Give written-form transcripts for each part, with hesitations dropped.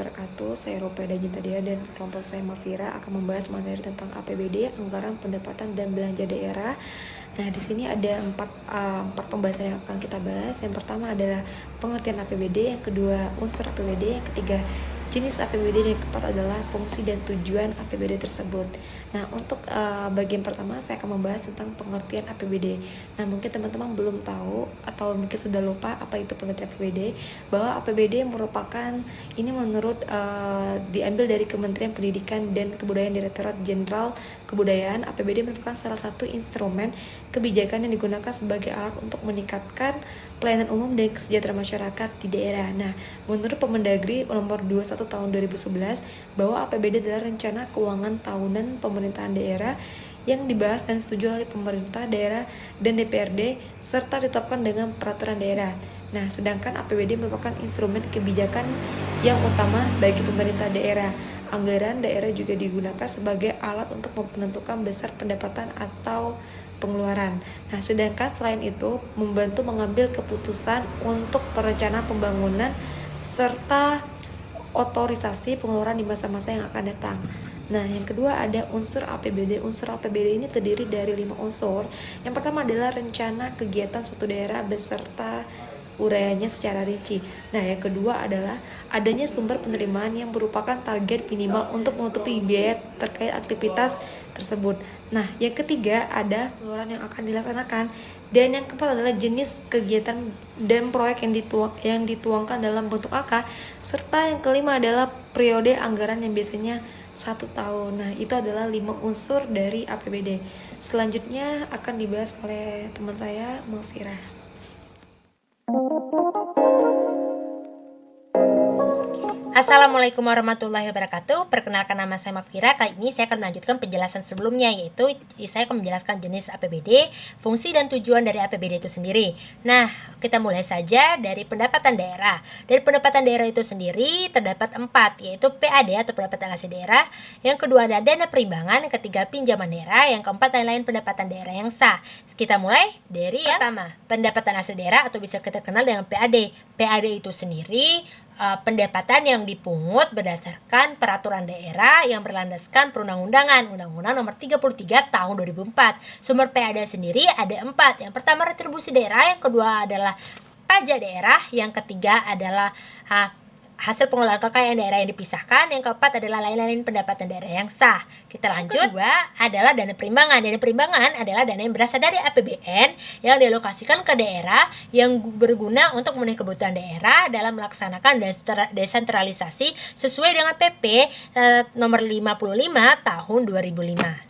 wabarakatuh. Saya Ropeda Jintadia dan kelompok saya Mafira akan membahas materi tentang APBD, anggaran pendapatan dan belanja daerah. Nah, di sini ada empat pembahasan yang akan kita bahas. Yang pertama adalah pengertian APBD, yang kedua unsur APBD, yang ketiga jenis APBD, dan yang keempat adalah fungsi dan tujuan APBD tersebut. Nah, untuk bagian pertama saya akan membahas tentang pengertian APBD. Nah, mungkin teman-teman belum tahu atau mungkin sudah lupa apa itu pengertian APBD, bahwa APBD merupakan, ini menurut diambil dari Kementerian Pendidikan dan Kebudayaan, Direktorat Jenderal Kebudayaan. APBD merupakan salah satu instrumen kebijakan yang digunakan sebagai alat untuk meningkatkan pelayanan umum dan kesejahteraan masyarakat di daerah. Nah, menurut Permendagri nomor 21 tahun 2011, bahwa APBD adalah rencana keuangan tahunan pemerintahan daerah yang dibahas dan disetujui oleh pemerintah daerah dan DPRD serta ditetapkan dengan peraturan daerah. Nah, sedangkan APBD merupakan instrumen kebijakan yang utama bagi pemerintah daerah. Anggaran daerah juga digunakan sebagai alat untuk menentukan besar pendapatan atau pengeluaran. Nah, sedangkan selain itu membantu mengambil keputusan untuk perencanaan pembangunan serta otorisasi pengeluaran di masa-masa yang akan datang. Nah, yang kedua ada unsur APBD. Unsur APBD ini terdiri dari 5 unsur. Yang pertama adalah rencana kegiatan suatu daerah beserta uraiannya secara rinci. Nah, yang kedua adalah adanya sumber penerimaan yang merupakan target minimal untuk menutupi biaya terkait aktivitas tersebut. Nah, yang ketiga ada pengeluaran yang akan dilaksanakan, dan yang keempat adalah jenis kegiatan dan proyek yang dituangkan dalam bentuk angka, serta yang kelima adalah periode anggaran yang biasanya 1 tahun. Nah, itu adalah 5 unsur dari APBD. Selanjutnya akan dibahas oleh teman saya, Mafira. Assalamualaikum warahmatullahi wabarakatuh. Perkenalkan, nama saya Mafira. Kali ini saya akan melanjutkan penjelasan sebelumnya, yaitu saya akan menjelaskan jenis APBD, fungsi dan tujuan dari APBD itu sendiri. Nah, kita mulai saja dari pendapatan daerah. Dari pendapatan daerah itu sendiri terdapat 4, yaitu PAD atau pendapatan asli daerah. Yang kedua ada dana perimbangan, yang ketiga pinjaman daerah, yang keempat lain-lain pendapatan daerah yang sah. Kita mulai dari yang pertama, pendapatan asli daerah atau bisa kita kenal dengan PAD. PAD itu sendiri pendapatan yang dipungut berdasarkan peraturan daerah yang berlandaskan perundang-undangan, Undang-Undang Nomor 33 Tahun 2004. Sumber PAD sendiri ada 4. Yang pertama retribusi daerah, yang kedua adalah pajak daerah, yang ketiga adalah hasil pengelolaan kekayaan daerah yang dipisahkan, yang keempat adalah lain-lain pendapatan daerah yang sah. Kita lanjut. Yang kedua adalah dana perimbangan. Dana perimbangan adalah dana yang berasal dari APBN yang dialokasikan ke daerah yang berguna untuk memenuhi kebutuhan daerah dalam melaksanakan desentralisasi sesuai dengan PP nomor 55 tahun 2005.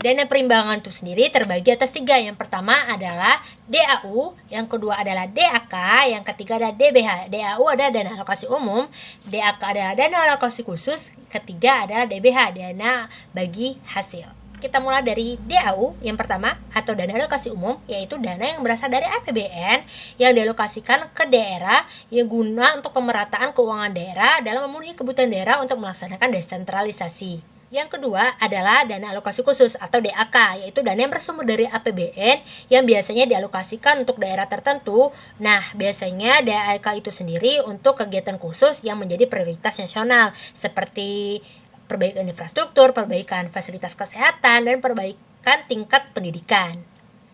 Dana perimbangan itu sendiri terbagi atas 3. Yang pertama adalah DAU, yang kedua adalah DAK, yang ketiga adalah DBH. DAU adalah dana alokasi umum, DAK adalah dana alokasi khusus, ketiga adalah DBH, dana bagi hasil. Kita mulai dari DAU yang pertama atau dana alokasi umum, yaitu dana yang berasal dari APBN yang dialokasikan ke daerah yang guna untuk pemerataan keuangan daerah dalam memenuhi kebutuhan daerah untuk melaksanakan desentralisasi. Yang kedua adalah dana alokasi khusus atau DAK, yaitu dana yang bersumber dari APBN yang biasanya dialokasikan untuk daerah tertentu. Nah, biasanya DAK itu sendiri untuk kegiatan khusus yang menjadi prioritas nasional, seperti perbaikan infrastruktur, perbaikan fasilitas kesehatan, dan perbaikan tingkat pendidikan.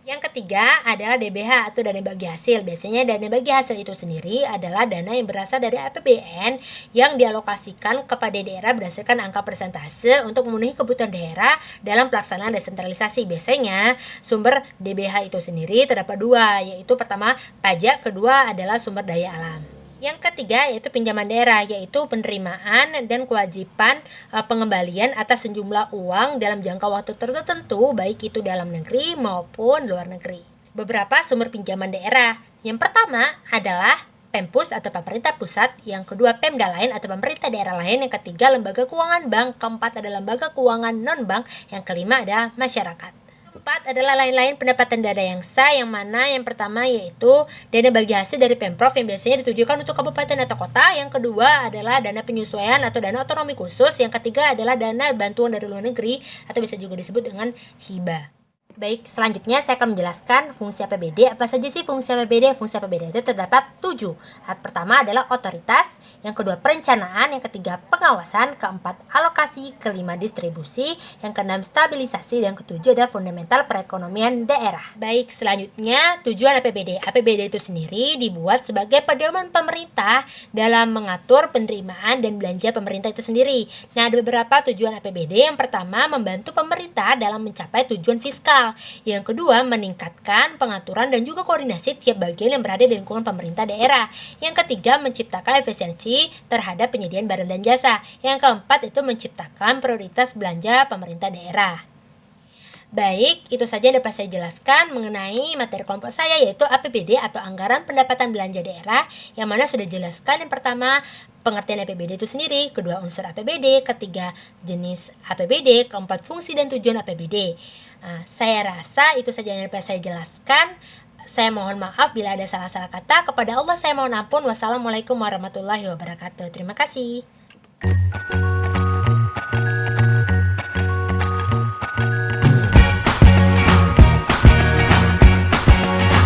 Yang ketiga adalah DBH atau dana bagi hasil. Biasanya dana bagi hasil itu sendiri adalah dana yang berasal dari APBN yang dialokasikan kepada daerah berdasarkan angka persentase untuk memenuhi kebutuhan daerah dalam pelaksanaan desentralisasi. Biasanya sumber DBH itu sendiri terdapat 2, yaitu pertama pajak, kedua adalah sumber daya alam. Yang ketiga yaitu pinjaman daerah, yaitu penerimaan dan kewajiban pengembalian atas sejumlah uang dalam jangka waktu tertentu, baik itu dalam negeri maupun luar negeri. Beberapa sumber pinjaman daerah. Yang pertama adalah Pempus atau pemerintah pusat, yang kedua Pemda lain atau pemerintah daerah lain, yang ketiga lembaga keuangan bank, keempat adalah lembaga keuangan non-bank, yang kelima adalah masyarakat. 4 adalah lain-lain pendapatan daerah yang sah, yang mana yang pertama yaitu dana bagi hasil dari Pemprov yang biasanya ditujukan untuk kabupaten atau kota, yang kedua adalah dana penyesuaian atau dana otonomi khusus, yang ketiga adalah dana bantuan dari luar negeri atau bisa juga disebut dengan hibah. Baik, selanjutnya saya akan menjelaskan fungsi APBD. Apa saja sih fungsi APBD? Fungsi APBD itu terdapat 7. Pertama adalah otoritas, yang kedua perencanaan, yang ketiga pengawasan, keempat alokasi, kelima distribusi, yang keenam stabilisasi, dan ketujuh adalah fundamental perekonomian daerah. Baik, selanjutnya tujuan APBD. APBD itu sendiri dibuat sebagai pedoman pemerintah dalam mengatur penerimaan dan belanja pemerintah itu sendiri. Nah, ada beberapa tujuan APBD. Yang pertama, membantu pemerintah dalam mencapai tujuan fiskal. Yang kedua, meningkatkan pengaturan dan juga koordinasi tiap bagian yang berada di lingkungan pemerintah daerah. Yang ketiga, menciptakan efisiensi terhadap penyediaan barang dan jasa. Yang keempat, itu menciptakan prioritas belanja pemerintah daerah. Baik, itu saja yang dapat saya jelaskan mengenai materi kelompok saya, yaitu APBD atau Anggaran Pendapatan Belanja Daerah, yang mana sudah dijelaskan yang pertama pengertian APBD itu sendiri, kedua unsur APBD, ketiga jenis APBD, keempat fungsi dan tujuan APBD. Saya rasa itu saja yang dapat saya jelaskan. Saya mohon maaf bila ada salah-salah kata. Kepada Allah saya mohon ampun. Wassalamualaikum warahmatullahi wabarakatuh. Terima kasih.